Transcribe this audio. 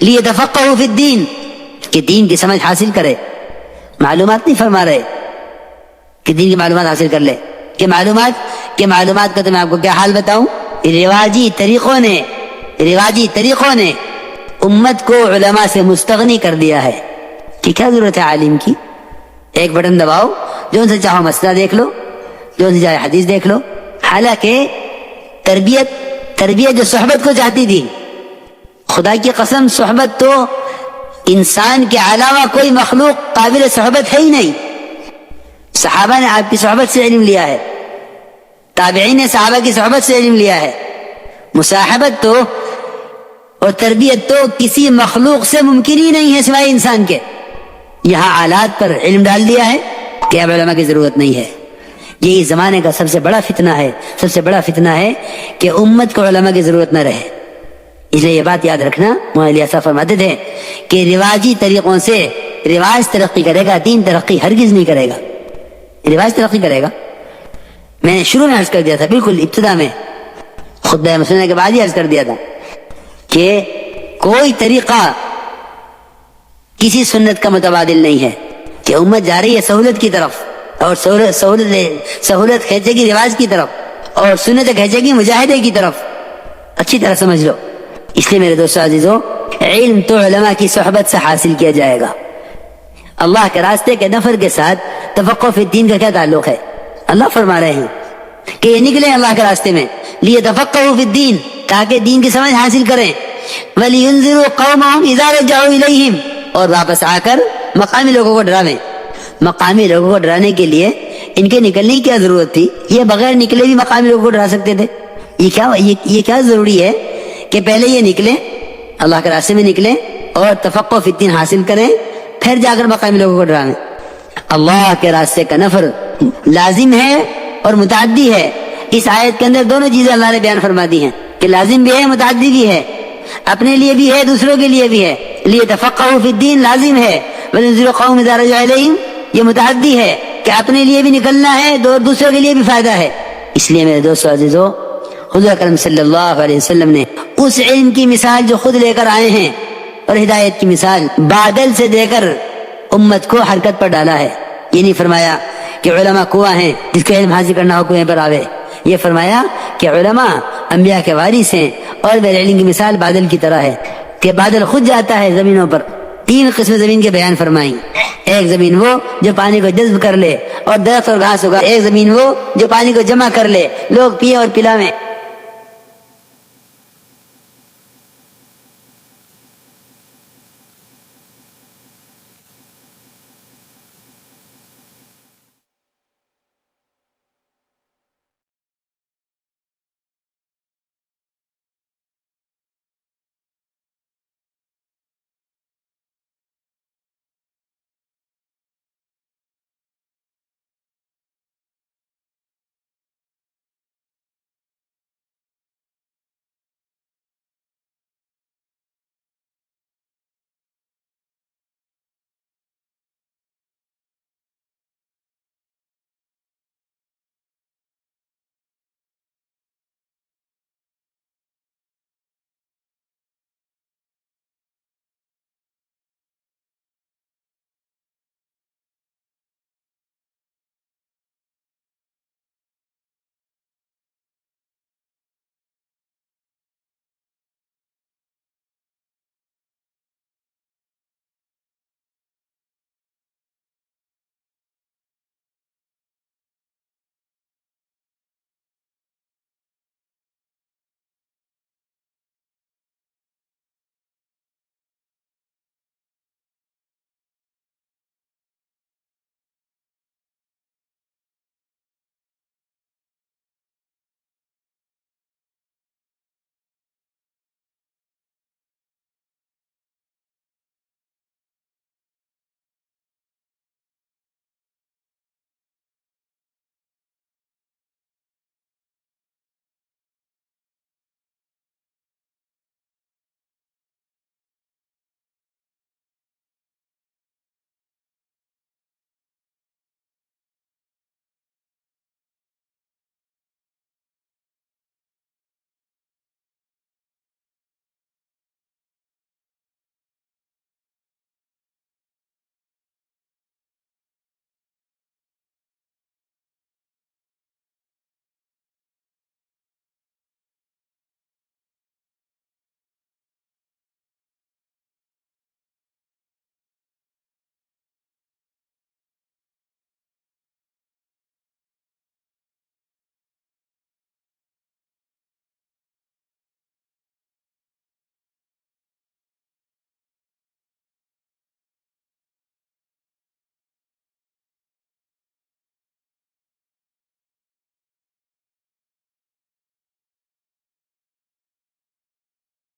لیتفقہوا فی الدین، کہ دین کی سمجھ حاصل کرے. معلومات نہیں فرما رہے کہ دین کی معلومات حاصل کر لے، کہ معلومات کا تو میں آپ کو کیا حال بتاؤں. رواجی طریقوں نے امت کو علماء سے مستغنی کر دیا ہے. کہ کیا ضرورت ہے عالم کی؟ ایک بٹن دباؤ، جو ان سے چاہو مسئلہ دیکھ لو، جو ان سے چاہے حدیث دیکھ لو. حالانکہ تربیت جو صحبت کو چاہتی تھی، خدا کی قسم صحبت تو انسان کے علاوہ کوئی مخلوق قابل صحبت ہے ہی نہیں. صحابہ نے آپ کی صحبت سے علم لیا ہے، تابعین نے صحابہ کی صحبت سے علم لیا ہے. مصاحبت تو اور تربیت تو کسی مخلوق سے ممکن ہی نہیں ہے سوائے انسان کے. یہاں آلات پر علم ڈال دیا ہے کہ اب علماء کی ضرورت نہیں ہے. یہی زمانے کا سب سے بڑا فتنہ ہے کہ امت کو علماء کی ضرورت نہ رہے. اس لیے یہ بات یاد رکھنا، مولانا علی اصغر فرماتے تھے کہ رواجی طریقوں سے رواج ترقی کرے گا، دین ترقی ہرگز نہیں کرے گا. رواج ترقی کرے گا. میں نے شروع میں عرض کر دیا تھا، بالکل ابتدا میں خطبہ مسنہ کے بعد ہی عرض کر دیا تھا کہ کوئی طریقہ کسی سنت کا متبادل نہیں ہے. کہ امت جا رہی ہے سہولت کی طرف، اور سہولت کھینچے گی رواج کی طرف، اور سنت کھینچے گی مجاہدے کی طرف. اچھی طرح سمجھ لو. اس لیے میرے دوستو عزیزو، علم تو علماء کی صحبت سے حاصل کیا جائے گا. اللہ کے راستے کے نفر کے ساتھ تفقہ فی الدین کا کیا تعلق ہے؟ اللہ فرما رہے ہیں کہ یہ نکلیں اللہ کے راستے میں لیتفقہوا فی الدین، تاکہ دین کی سمجھ حاصل کریں. وَلِيُنذِرُوا قَوْمَهُمْ إِذَا رَجَعُوا إِلَيْهِمْ، اور واپس آ کر مقامی لوگوں کو ڈراویں. مقامی لوگوں کو ڈرانے کے لیے ان کے نکلنے کی کیا ضرورت تھی؟ یہ بغیر نکلے بھی مقامی لوگوں کو ڈرا سکتے تھے. یہ کیا ضروری ہے کہ پہلے یہ نکلیں، اللہ کے راستے میں نکلیں اور تفقہ فی الدین حاصل کریں، پھر جا کر مقامی لوگوں کو ڈراویں. اللہ کے راستے کا نفر لازم ہے اور متعدی ہے. اس آیت کے اندر دونوں چیزیں اللہ نے بیان فرما دی ہیں کہ لازم بھی ہے، متعدی بھی ہے. اپنے لیے بھی ہے، دوسروں کے لیے بھی ہے. لیتفقہوا فی الدین لازم ہے، وَلِيُنذِرُوا قَوْمَهُمْ إِذَا رَجَعُوا إِلَيْهِمْ یہ متعدی ہے کہ اپنے لیے بھی نکلنا ہے، دوسروں کے لیے بھی فائدہ ہے. اس لیے میرے دوستو عزیزو، حضور اکرم صلی اللہ علیہ وسلم نے اس علم کی مثال جو خود لے کر آئے ہیں اور ہدایت کی مثال بادل سے دے کر امت کو حرکت پر ڈالا ہے. یہ نہیں فرمایا کہ علماء کنواں ہیں، جس کا علم حاصل کرنا ہو کنویں پر آوے. یہ فرمایا کہ علماء انبیاء کے وارث ہیں، اور میرے علم کی مثال بادل کی طرح ہے کہ بادل خود جاتا ہے زمینوں پر. 3 قسم زمین کے بیان فرمائیں. ایک زمین وہ جو پانی کو جذب کر لے اور درخت اور گھاس ہوگا. ایک زمین وہ جو پانی کو جمع کر لے، لوگ پیے اور پلاویں.